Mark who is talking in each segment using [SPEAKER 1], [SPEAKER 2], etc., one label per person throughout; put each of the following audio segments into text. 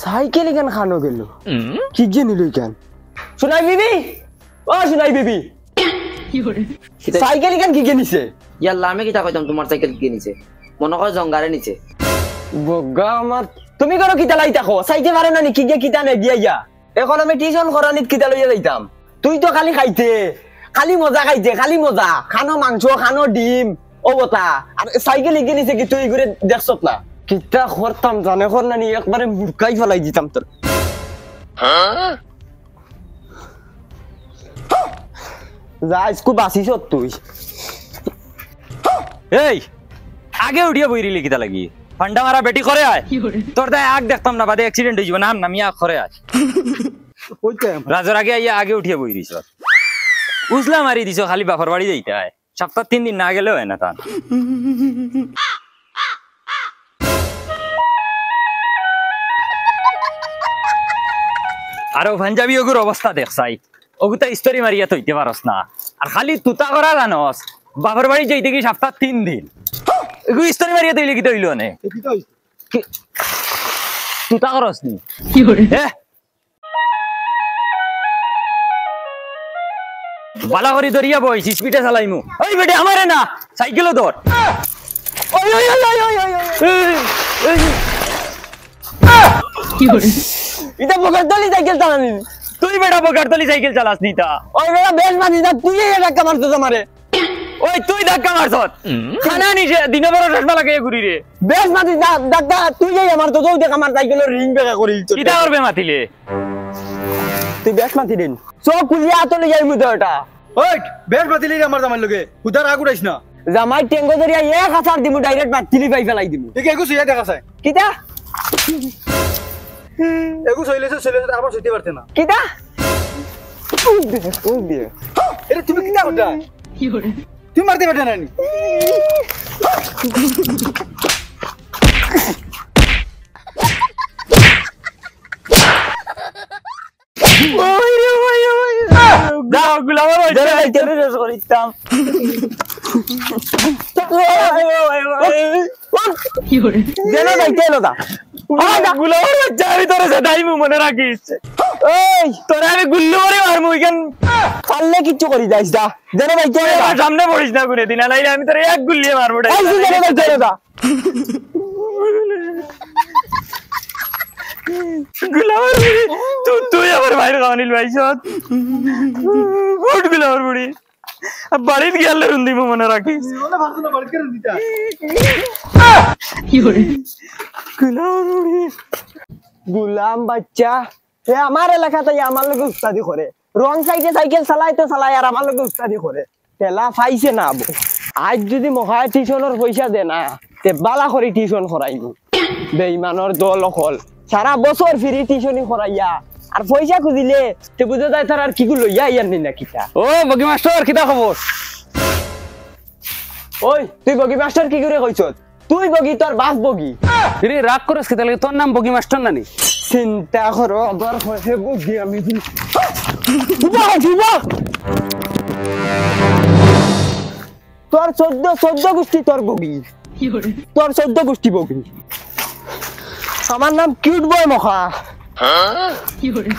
[SPEAKER 1] cycle কেন খানো গেল কি যে নিল কেন শোনাই বিবি ও শোনাই বিবি সাইকেল কেন কি কিনিছে
[SPEAKER 2] ইয়াল্লা আমি কিতা কইতাম তোমার সাইকেল কি নিছে মনে কর জঙ্গারে নিছে
[SPEAKER 1] বগা আমার তুমি করো কিতা লাই থাকো সাইতে পারো না কি যে কিতা নে গিয়া ইয়া এখন আমি টিউশন করানিত কিতা লইয়া যাইতাম তুই তো খালি খাইতে খালি মজা খাইতে খালি মজা খানো মাংস খানো ডিম ও বতা আর সাইকেল কিনিছে কি তুই ঘুরে দেখছত না কিতা করতাম জানে কর না নি একবারে মুরকাই ফেলাই দিতাম তোর যা স্কু বাসিস তুই
[SPEAKER 3] এই আগে উঠিয়া বইরিলি কিতা লাগি ফান্ডা মারা বেটি করে আয় তোর তাই আগ দেখতাম না বাদে অ্যাক্সিডেন্ট হইব না নামি আগ করে আয় রাজর আগে আইয়া আগে উঠিয়া বইরিস উজলা মারি দিছ খালি বাপর বাড়ি যাইতে আয় সপ্তাহ 3 দিন না গেলেও হয় না তার আরো পাঞ্জাবি ওগুর অবস্থা দেখছাই ওগুতা স্টোরি মারিয়া তৈতে পারস না আর খালি তুতা করা জানস বাপর বাড়ি যাইতে কি সপ্তাহ 3 দিন এগু স্টোরি মারিয়া তৈলে কি তৈল নে তুতা করস নি কি করে বালা করি দরিয়া বইছি স্পিডে চালাইমু ওই বেটে আমারে না সাইকেলও ধর ওই ওই ওই ওই ওই কি করে
[SPEAKER 1] এটা বগরতলি সাইকেল চালানি
[SPEAKER 3] তুই বেটা বগরতলি সাইকেল চালাস নি তা
[SPEAKER 1] ওই বেটা বেশ মানি না তুই এই ধাক্কা মারছস আমারে
[SPEAKER 3] ওই তুই ধাক্কা মারছস খানা নিছে দিনে বড় চশমা লাগাই ঘুরি রে
[SPEAKER 1] বেশ মানি ধাক্কা তুই এই আমার তো দেখ আমার সাইকেলের রিং বেকা করিল
[SPEAKER 3] কিটা করবে মাতিলে
[SPEAKER 1] তুই বেশ মাতি দিন সব কুলিয়া আতলে যাইমু তো এটা
[SPEAKER 4] ওই বেশ মাতিলি আমার জামাই লগে উদার আগু রাইছ না
[SPEAKER 1] জামাই টেঙ্গো ধরিয়া এক হাজার দিমু ডাইরেক্ট মাতিলি পাই ফেলাই দিমু
[SPEAKER 4] ঠিক এগু সুইয়া দেখা যায়
[SPEAKER 1] কিটা
[SPEAKER 4] এগু সইলেছে আবার সইতে পারতে না
[SPEAKER 1] কিটা ও দে
[SPEAKER 4] এরে তুমি কিটা করতা
[SPEAKER 1] কি করে
[SPEAKER 4] তুমি মারতে পারতে না নি
[SPEAKER 1] ওই রে ওই ওই
[SPEAKER 3] দাও গুলাম ওই
[SPEAKER 1] তেরে রেস করিতাম কি করে দেনা যাইতে না
[SPEAKER 3] গুলাম যাবি তোরে সেটাইমু মনে রাখিস
[SPEAKER 1] এই
[SPEAKER 3] তোরে আমি গুল্লু করে মারমু ইখান
[SPEAKER 1] পারলে কিছু করি যাইস দা দেনা যাইতে না
[SPEAKER 3] সামনে পড়িস না গুনে দিনা লাইলে আমি তোরে এক গুল্লিয়ে মারবো
[SPEAKER 1] এই দেনা যাইতে না
[SPEAKER 3] গুলাম তুই আমার ভাইয়ের গাওয়ানিল ভাইসত গুড গুলাম বুড়ি বাড়িতে গেলে রুন্দিমু মনে রাখিস
[SPEAKER 4] ওলা ভাবছ না বাড়ি করে দিতা
[SPEAKER 1] কি করে গুলাম বুড়ি গুলাম বাচ্চা এ আমার এলাকাতে আমার লগে উস্তাদি করে রং সাইডে সাইকেল চালাইতে চালাই আর আমার লগে উস্তাদি করে তেলা পাইছে না আবু আজ যদি মহায় টিউশনের পয়সা দে না তে বালা করে টিউশন করাইব বেঈমানের দল হল সারা বছর ফ্রি টিউশনি করাইয়া আর পয়সা খুঁজিলে তে বুঝা যায় তার আর কি লইয়া ইয়ার নি না কিটা
[SPEAKER 3] ও বগি মাস্টার কিটা খবর
[SPEAKER 1] ওই তুই বগি মাস্টার কি করে কইছ তুই বগি তোর বাপ বগি
[SPEAKER 3] রে রাগ করস কিতা লাগে তোর নাম বগি মাস্টার নানি
[SPEAKER 1] চিন্তা করো আবার হয়ে বগি আমি দিবা তোর 14 গোষ্ঠী তোর বগি কি করে তোর 14 গোষ্ঠী বগি আমার নাম কিউট বয় মখা কি করে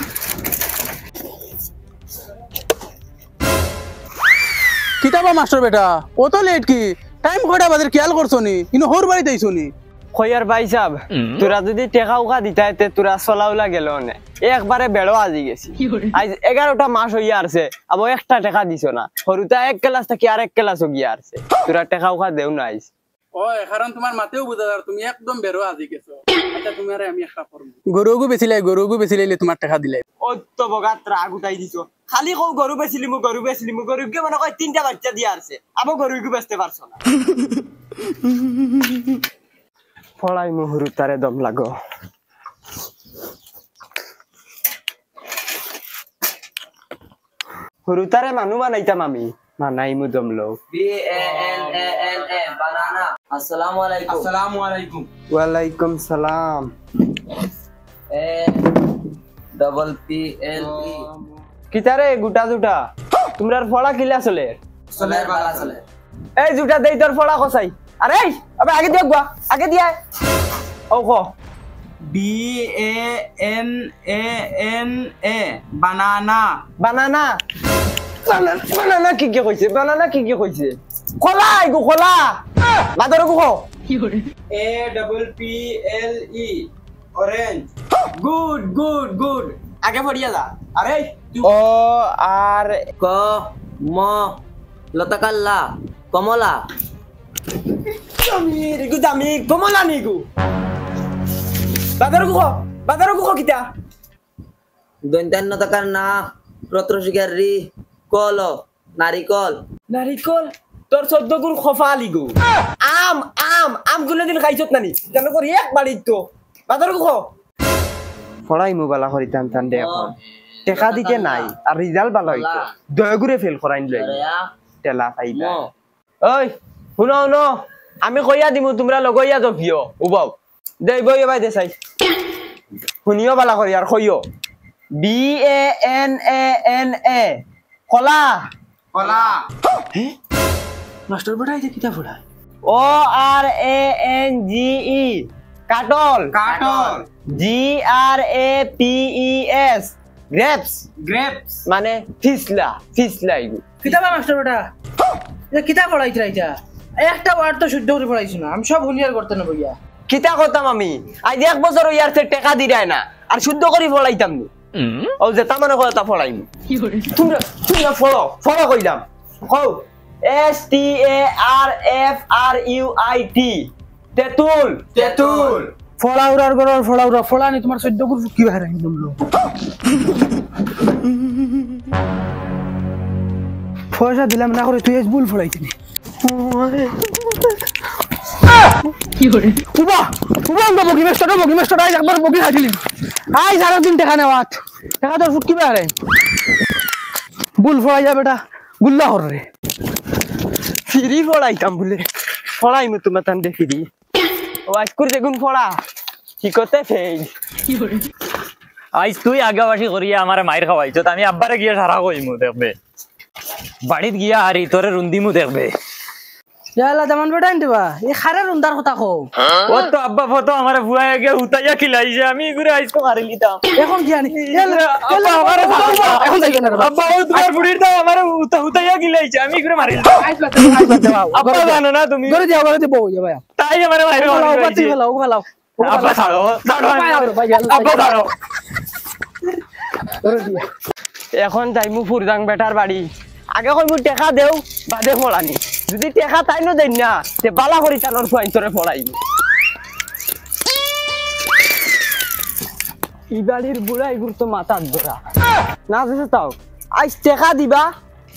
[SPEAKER 4] কিতাবা মাস্টার বেটা ও তো লেট কি টাইম কয়টা বাজে খেয়াল করছো নি ইনো হোর বাড়িতে আইছো নি
[SPEAKER 1] কইয়ার ভাই সাহেব তোরা যদি টেকা উকা দিতাইতে তোরা চলাউলা গেল না একবারে বেড়ো আজি গেছি আজ 11টা মাস হইয়া আসছে আবার একটা টাকা দিছো না সরুতা এক ক্লাস থেকে আর এক ক্লাস গিয়া আসছে তোরা টেকা উকা দেও না আইস
[SPEAKER 5] ওই কারণ তোমার মাতেও বুঝা যার তুমি একদম বেরো আজি গেছো আচ্ছা তুমি আরে আমি একটা করব
[SPEAKER 4] গরুগু বেচিলাই তোমার টাকা দিলাই
[SPEAKER 1] ও তো বগাত রাগ উঠাই দিছো খালি কও গরু বেচিলিমু গরুকে মনে কয় 3টা বাচ্চা দিয়া আসছে আবার গরুকে বেচতে পারছো না ফলাই মুহুরু তারে দম লাগো হুরুতারে মানু বানাইতাম আমি মানাইমু দম লো
[SPEAKER 2] BANANA বানানা আসসালামু আলাইকুম
[SPEAKER 1] ওয়ালাইকুম সালাম
[SPEAKER 2] PLE
[SPEAKER 1] কিতারে গুটা জুটা তোমরার ফড়া কিলা চলে
[SPEAKER 2] চলে বালা চলে
[SPEAKER 1] এই জুটা দেই তোর ফড়া কসাই আরে আবে আগে দিয়ে গা আগে দিয়ে ও কো
[SPEAKER 5] BANANA বানানা
[SPEAKER 1] বানানা বানানা কি কইছে বানানা কি কইছে কলা ইগো কলা বাদর কো
[SPEAKER 5] APPLE orange good good good আগে পড়িয়া যা আরে
[SPEAKER 1] ও আর
[SPEAKER 2] ক ম লতাকাল্লা কমলা
[SPEAKER 1] জামির ইগো জামি কমলা নিগো বাদর কো কিতা
[SPEAKER 2] দন্তান লতাকার না প্রত্রশিকার রি কল নারিকল
[SPEAKER 1] নারিকল তোর 14 গুণ খফা লিগো আম আম আম গুলো দিন খাইছত নানি জানো করি এক বাড়ি তো বাদর কো পড়াই মোবাইল করি টান টান দে এখন টাকা দিতে নাই আর রেজাল্ট ভালো হইতো দয়া করে ফেল করাইন লই তেলা খাইবা ওই শুনো শুনো আমি কইয়া দিমু তোমরা লগইয়া জফিও উবাও দেই বই ভাই দে চাই শুনিও বালা করি আর কইও BANANA কলা
[SPEAKER 5] কলা
[SPEAKER 4] মাস্টার বেটা এটা কিতা পড়ায়
[SPEAKER 1] ORANGE কাটল
[SPEAKER 5] কাটল
[SPEAKER 1] GRAPES গ্রেপস
[SPEAKER 5] গ্রেপস
[SPEAKER 1] মানে ফিসলা ফিসলা ইগু
[SPEAKER 6] কিতা বা মাস্টার বেটা এটা কিতা পড়াইছ রাইতা একটা ওয়ার্ড তো শুদ্ধ করে পড়াইছ না আমি সব হুলিয়ার করতে না বইয়া
[SPEAKER 1] কিতা করতাম আমি আজ এক বছর ইয়ার টাকা দি দেয় না আর শুদ্ধ করে ফলাইতাম নি ও যে তার মানে কথা ফলাইম তোমরা তোমরা ফলো কইলাম কও STARFRUIT তেতুল
[SPEAKER 5] তেতুল
[SPEAKER 6] ফলাউরার গরর ফলাউরা ফলানি তোমার 14 গুণ কি বাইরে একদম লো পয়সা দিলাম না করে তুই এস ভুল ফলাইছিস উবা উবা আমরা বগি মেস্টার আজ একবার বগি খাইছিলি আই সারা দিন টাকা নেওয়াত টাকা তোর ফুটকি বাইরে ভুল ফলাই যা বেটা গুল্লা হর রে
[SPEAKER 1] ফিরি ফলাইতাম বলে ফলাইম তোমার তান দে ফিরি ও আজ করে দেখুন ফলা কি করতে ফেল
[SPEAKER 3] আইস তুই আগাবাসি করিয়া আমারে মাইর খাওয়াইছ আমি আব্বারে গিয়া সারা কইমু দেখবে বাড়িত গিয়া আরি তোরে রুন্দিমু দেখবে
[SPEAKER 6] ইয়ালা জামান বেটা আনতেবা এই খারে রুন্দার কথা কও
[SPEAKER 3] ও তো আব্বা ফটো আমারে ভুয়াই গিয়া হুতাইয়া খিলাইছে আমি ঘুরে আইস কো মারি লিতাম
[SPEAKER 6] এখন কি আনি
[SPEAKER 3] আব্বা আমারে
[SPEAKER 6] এখন যাইবে না
[SPEAKER 3] আব্বা ও তোমার বুড়ির দাও আমারে হুতাইয়া খিলাইছে আমি ঘুরে মারি আব্বা জানো না তুমি
[SPEAKER 6] করে যাও যাবা
[SPEAKER 3] তাই আমারে মাইর খাওয়াইছে
[SPEAKER 6] ফেলাও
[SPEAKER 3] আব্বা ছাড়ো আব্বা ছাড়ো
[SPEAKER 1] এখন যাইমু ফুরদাং বেটার বাড়ি আগে কইমু টাকা দেও বাদে ফলানি যদি টাকা তাইনো দেন না তে বালা করি তানোর ফুয়াইন তোরে ফলাইমু ই বাড়ির বুড়া এগুর তো মাথার ধরা না বুঝে তাও আইস টাকা দিবা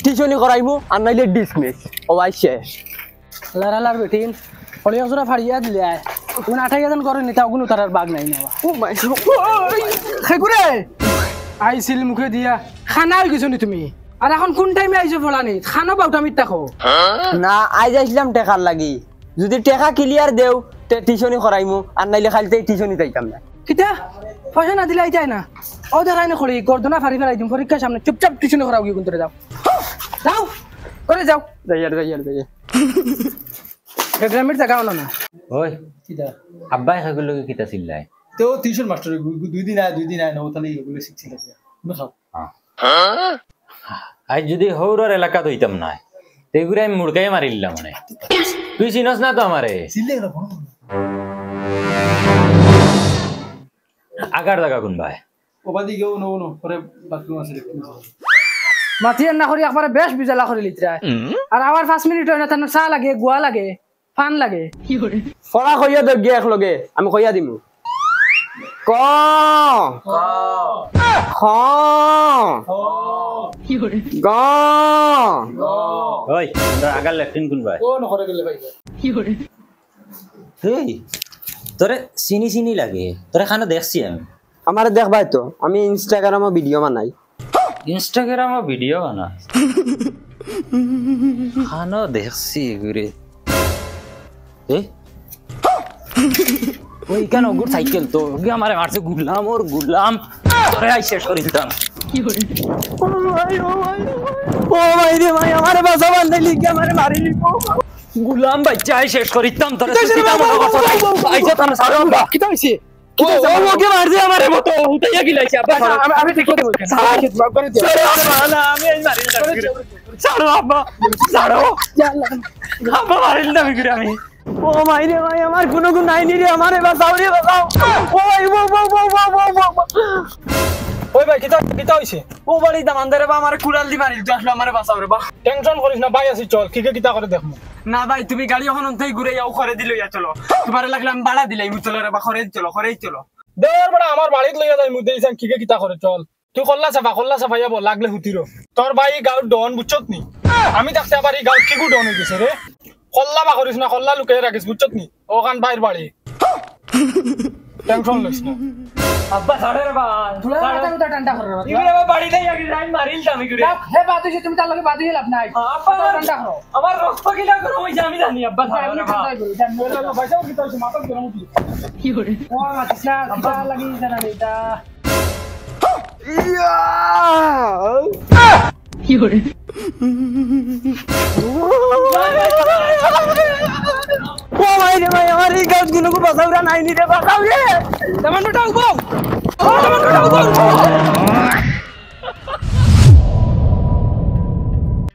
[SPEAKER 1] টিউশনি করাইমু আর নাইলে ডিসমিস ও আই শেষ
[SPEAKER 6] লারালার বেটিন হলিয়া জোড়া ফাড়িয়া দিলে তুমি 28,000 করে নিতা ওগুলো তার আর বাগ নাই নেওয়া
[SPEAKER 1] ও মাই
[SPEAKER 6] খেকুরে আইছিল মুখে দিয়া খানা হয়ে গেছো নি তুমি আর এখন কোন টাইমে আইছো ফলানি খানা বাউটা মিথ্যা খাও
[SPEAKER 1] না আই যাইছিলাম টাকার লাগি যদি টাকা ক্লিয়ার দেও তে টিউশনি করাইমু আর নাইলে খালিতে টিউশনি যাইতাম না
[SPEAKER 6] কিতা পয়সা না দিলে আইতাই না ও দেখাই না করি গর্দনা ফাড়ি ফেলাই দিম পরীক্ষার সামনে চুপচাপ টিউশনি করাও কি কোনতরে যাও যাও করে যাও
[SPEAKER 1] যাইয়ার
[SPEAKER 6] গ্রামের জায়গাও না
[SPEAKER 3] ওই আব্বাই খাগুলো কিতা চিল্লাই
[SPEAKER 5] তো টিউশন মাস্টার দুই দিন আয় না ও তাহলে এগুলো শিখছিল তুমি খাও
[SPEAKER 3] আজ যদি হৌরর এলাকা হইতাম না তেগুরে আমি মুড়কাই মারিলাম মানে তুই চিনস না তো আমারে
[SPEAKER 5] চিল্লে গেল
[SPEAKER 3] আগার জায়গা কোন ভাই
[SPEAKER 5] ওবাদি গেও নো পরে বাথরুম আছে দেখতে
[SPEAKER 6] মাথিয়ার না করি একবারে বেশ বিজালা করে লিতরা আর আবার 5 মিনিট হয় না তার চা লাগে গুয়া লাগে পান লাগে
[SPEAKER 1] ফলা কইয়া দে গিয়া একলগে আমি কইয়া দিমু ক খ গ
[SPEAKER 3] ওই আগার লেফটিন কোন ভাই
[SPEAKER 5] ও নকরে গেলে ভাই
[SPEAKER 3] এই তোরে চিনি লাগে তোরে খানা দেখছি আমি
[SPEAKER 1] আমার দেখবাই তো আমি ইনস্টাগ্রামে ভিডিও বানাই
[SPEAKER 3] ইনস্টাগ্রামে ভিডিও বানা খানা দেখছি ঘুরে ওই কেন গুড সাইকেল তো আমারে মারছে গুলাম তোরে আই শেষ করে দিতাম
[SPEAKER 1] ও ভাই রে ভাই আমারে বাসা বান্ধাইলি কি আমারে মারিলি
[SPEAKER 3] গুলাম বাচ্চা শেষ করিতাম তোর আইসা তার সারা
[SPEAKER 6] কিতা হইছে
[SPEAKER 3] ও ওকে মারছে আমারে মতো উঠাইয়া গিলাইছে আব্বা
[SPEAKER 6] আমি ঠিক করে বলছি মাফ করে দিও
[SPEAKER 3] না আমি এই মারি ছাড়ো আব্বা ছাড়ো আব্বা মারিল না বিগড়ে আমি
[SPEAKER 1] ও মাই রে ভাই আমার কোনো গুণ নাই নি রে আমারে বাঁচাও রে বাঁচাও ও ভাই
[SPEAKER 6] ওই ভাই কিতা হইছে
[SPEAKER 1] ও বাড়ি দামানদারে বা আমারে কুড়াল দি মারিল তুই আসলে আমারে বাঁচাও রে বা
[SPEAKER 6] টেনশন করিস না ভাই আছি চল কিতা করে দেখমু
[SPEAKER 1] না ভাই তুমি গাড়ি ওখান থেকে ঘুরে যাও করে দিল ইয়া চলো তোমারে লাগলে আমি বাড়া দিলাই মুতলে রে বা করে চলো
[SPEAKER 6] দেওয়ার বড় আমার বাড়িত লইয়া যাই মুদ্দে ইসান কিতা করে চল তুই কল্লা সাফা যাবো লাগলে হুতিরো তোর ভাই গাঁত ডন বুঝছত নি আমি থাকতে আবার এই গাঁত কিকু ডন হয়ে গেছে রে কল্লা বা করিস না কল্লা লুকিয়ে রাখিস বুঝছত নি ওখান বাইর বাড়ি টেনশন লইস না
[SPEAKER 3] আব্বা ছাড়ে রে বা
[SPEAKER 7] তুলা মাথা মুতা টান্ডা করো
[SPEAKER 3] তুমি আবার বাড়ি নাই আগে যাই মারিল আমি করে
[SPEAKER 7] হে বাদ হইছে তুমি তার লগে বাদ হইলাম নাই
[SPEAKER 3] আব্বা
[SPEAKER 7] টান্ডা করো
[SPEAKER 3] আমার রক্ত কিলা করো হইছে আমি জানি আব্বা ছাড়ে রে বা
[SPEAKER 6] পয়সাও কিতা হইছে মাথা গরম উঠি
[SPEAKER 7] ও মাতিসা কিতা লাগি জানা এটা
[SPEAKER 1] ও ভাই রে ভাই আমার এই গাছ গুলো বাঁচাও রে নাই নি রে বাঁচাও রে
[SPEAKER 6] তেমন বেটা উবাও